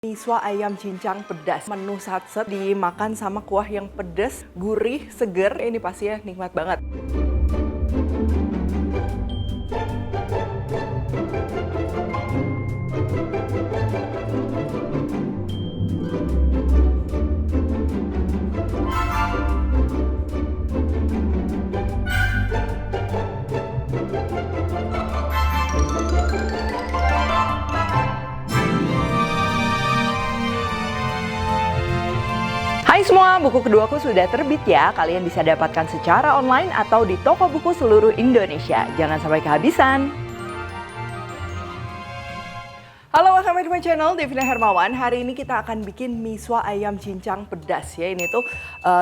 Miswa ayam cincang pedas, menu satset dimakan sama kuah yang pedas, gurih, seger, ini pasti ya nikmat banget. Hai semua, buku keduaku sudah terbit ya. Kalian bisa dapatkan secara online atau di toko buku seluruh Indonesia. Jangan sampai kehabisan. Halo, welcome back to my channel, Devina Hermawan. Hari ini kita akan bikin miswa ayam cincang pedas ya. Ini tuh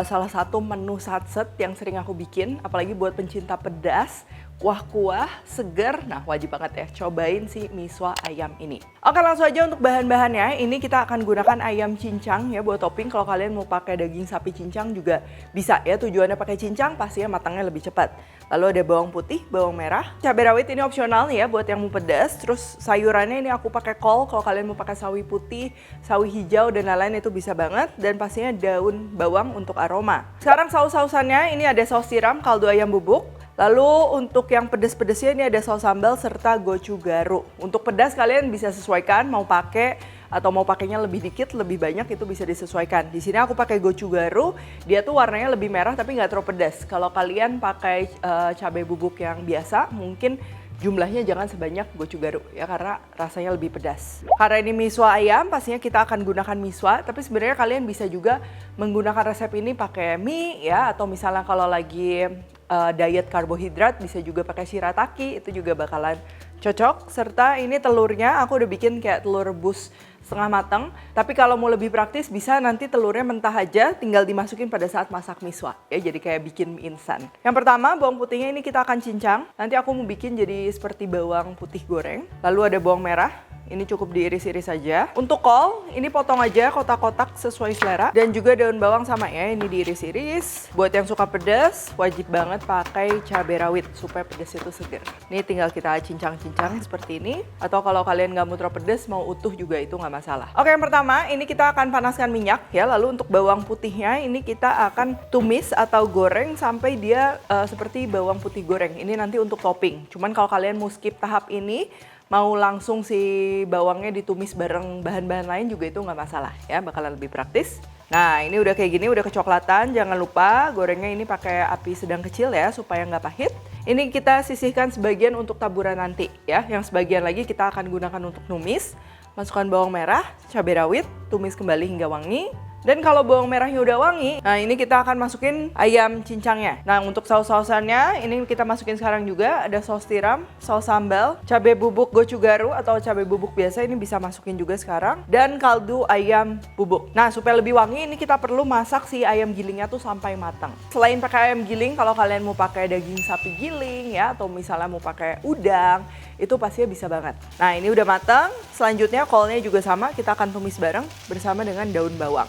salah satu menu satset yang sering aku bikin, apalagi buat pencinta pedas. Kuah-kuah, seger, nah wajib banget ya cobain si miswa ayam ini. Oke, langsung aja untuk bahan-bahannya. Ini kita akan gunakan ayam cincang ya buat topping. Kalau kalian mau pakai daging sapi cincang juga bisa ya. Tujuannya pakai cincang pastinya matangnya lebih cepat. Lalu ada bawang putih, bawang merah, cabai rawit ini opsional ya buat yang mau pedas. Terus sayurannya ini aku pakai kol. Kalau kalian mau pakai sawi putih, sawi hijau dan lain-lain itu bisa banget. Dan pastinya daun bawang untuk aroma. Sekarang saus-sausannya ini ada saus tiram, kaldu ayam bubuk. Lalu untuk yang pedas-pedasnya ini ada saus sambal serta gochugaru. Untuk pedas kalian bisa sesuaikan mau pakai atau mau pakainya lebih dikit, lebih banyak itu bisa disesuaikan. Di sini aku pakai gochugaru, dia tuh warnanya lebih merah tapi nggak terlalu pedas. Kalau kalian pakai cabai bubuk yang biasa mungkin jumlahnya jangan sebanyak gochugaru ya karena rasanya lebih pedas. Karena ini miswa ayam, pastinya kita akan gunakan miswa, tapi sebenarnya kalian bisa juga menggunakan resep ini pakai mie ya, atau misalnya kalau lagi diet karbohidrat bisa juga pakai shirataki, itu juga bakalan cocok. Serta ini telurnya aku udah bikin kayak telur rebus setengah matang, tapi kalau mau lebih praktis bisa nanti telurnya mentah aja tinggal dimasukin pada saat masak miswa ya, jadi kayak bikin mie instan. Yang pertama bawang putihnya ini kita akan cincang, nanti aku mau bikin jadi seperti bawang putih goreng. Lalu ada bawang merah, ini cukup diiris-iris saja. Untuk kol, ini potong aja kotak-kotak sesuai selera. Dan juga daun bawang sama ya, ini diiris-iris. Buat yang suka pedas, wajib banget pakai cabai rawit supaya pedas itu seger. Ini tinggal kita cincang-cincang seperti ini. Atau kalau kalian nggak mau terlalu pedas, mau utuh juga itu nggak masalah. Oke, yang pertama ini kita akan panaskan minyak ya. Lalu untuk bawang putihnya ini kita akan tumis atau goreng sampai dia seperti bawang putih goreng. Ini nanti untuk topping. Cuman kalau kalian mau skip tahap ini, mau langsung si bawangnya ditumis bareng bahan-bahan lain juga itu nggak masalah ya, bakalan lebih praktis. Nah ini udah kayak gini, udah kecoklatan, jangan lupa gorengnya ini pakai api sedang kecil ya supaya nggak pahit. Ini kita sisihkan sebagian untuk taburan nanti ya, yang sebagian lagi kita akan gunakan untuk numis. Masukkan bawang merah, cabai rawit, tumis kembali hingga wangi. Dan kalau bawang merahnya udah wangi, nah ini kita akan masukin ayam cincangnya. Nah untuk saus-sausannya ini kita masukin sekarang juga, ada saus tiram, saus sambal, cabai bubuk gochugaru atau cabai bubuk biasa ini bisa masukin juga sekarang, dan kaldu ayam bubuk. Nah supaya lebih wangi ini kita perlu masak si ayam gilingnya tuh sampai matang. Selain pakai ayam giling, kalau kalian mau pakai daging sapi giling ya, atau misalnya mau pakai udang, itu pastinya bisa banget. Nah ini udah matang, selanjutnya kolnya juga sama, kita akan tumis bareng bersama dengan daun bawang.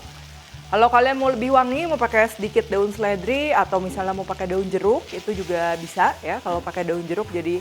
Kalau kalian mau lebih wangi, mau pakai sedikit daun seledri atau misalnya mau pakai daun jeruk, itu juga bisa ya. Kalau pakai daun jeruk jadi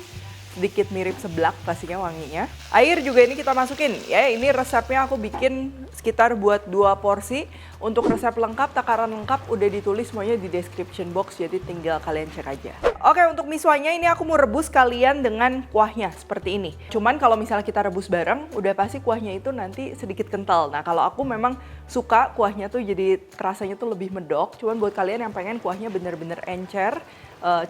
sedikit mirip seblak pastinya wanginya. Air juga ini kita masukin ya, ini resepnya aku bikin sekitar buat 2 porsi. Untuk resep lengkap, takaran lengkap udah ditulis semuanya di description box, jadi tinggal kalian cek aja. Oke, untuk miswanya ini aku mau rebus kalian dengan kuahnya seperti ini. Cuman kalau misalnya kita rebus bareng, udah pasti kuahnya itu nanti sedikit kental. Nah kalau aku memang suka kuahnya tuh jadi rasanya tuh lebih medok. Cuman buat kalian yang pengen kuahnya bener-bener encer,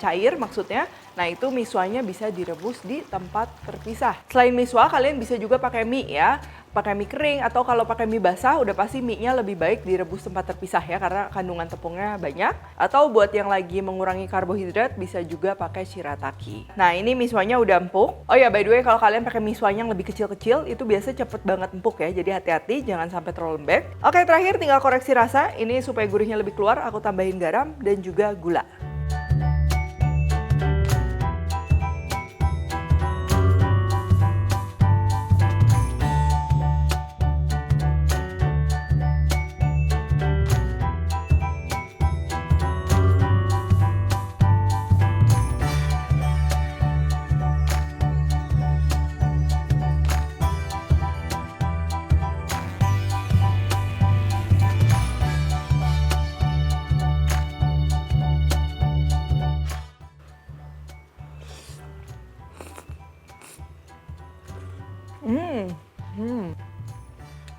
cair maksudnya, nah itu miswanya bisa direbus di tempat terpisah. Selain miswa, kalian bisa juga pakai mie ya. Pakai mie kering atau kalau pakai mie basah udah pasti mie-nya lebih baik direbus tempat terpisah ya karena kandungan tepungnya banyak. Atau buat yang lagi mengurangi karbohidrat bisa juga pakai shirataki. Nah ini miswanya udah empuk. Oh ya by the way, kalau kalian pakai miswanya yang lebih kecil-kecil itu biasanya cepet banget empuk ya, jadi hati-hati jangan sampai terlalu lembek. Oke, terakhir tinggal koreksi rasa. Ini supaya gurihnya lebih keluar, aku tambahin garam dan juga gula.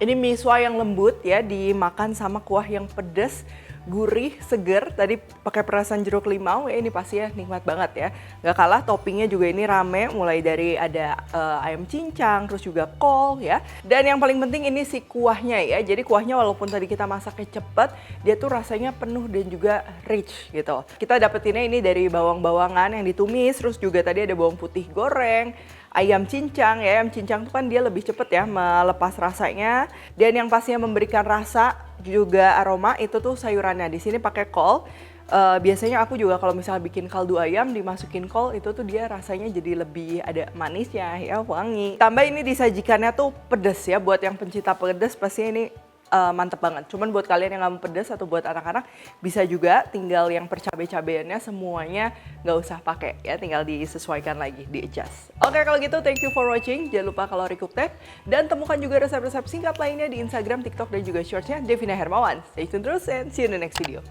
Ini miswa yang lembut ya, dimakan sama kuah yang pedas, gurih, seger. Tadi pakai perasan jeruk limau ya, ini pasti ya nikmat banget ya. Nggak kalah toppingnya juga ini rame, mulai dari ada ayam cincang, terus juga kol ya. Dan yang paling penting ini si kuahnya ya. Jadi kuahnya walaupun tadi kita masaknya cepet, dia tuh rasanya penuh dan juga rich gitu. Kita dapetinnya ini dari bawang-bawangan yang ditumis, terus juga tadi ada bawang putih goreng, ayam cincang ya, ayam cincang tuh kan dia lebih cepet ya melepas rasanya, dan yang pastinya memberikan rasa juga aroma itu tuh sayurannya. Di sini pakai kol. Biasanya aku juga kalau misalnya bikin kaldu ayam dimasukin kol itu tuh dia rasanya jadi lebih ada manisnya ya, wangi. Tambah ini disajikannya tuh pedes ya, buat yang pencinta pedes pasti ini mantep banget. Cuman buat kalian yang nggak mau pedas atau buat anak-anak bisa juga tinggal yang percabai-cabaiannya semuanya nggak usah pakai ya, tinggal disesuaikan lagi, di adjust. Oke kalau gitu thank you for watching. Jangan lupa kalori cook tech dan temukan juga resep-resep singkat lainnya di Instagram, TikTok dan juga shortsnya Devina Hermawan. Stay tune terus and see you in the next video.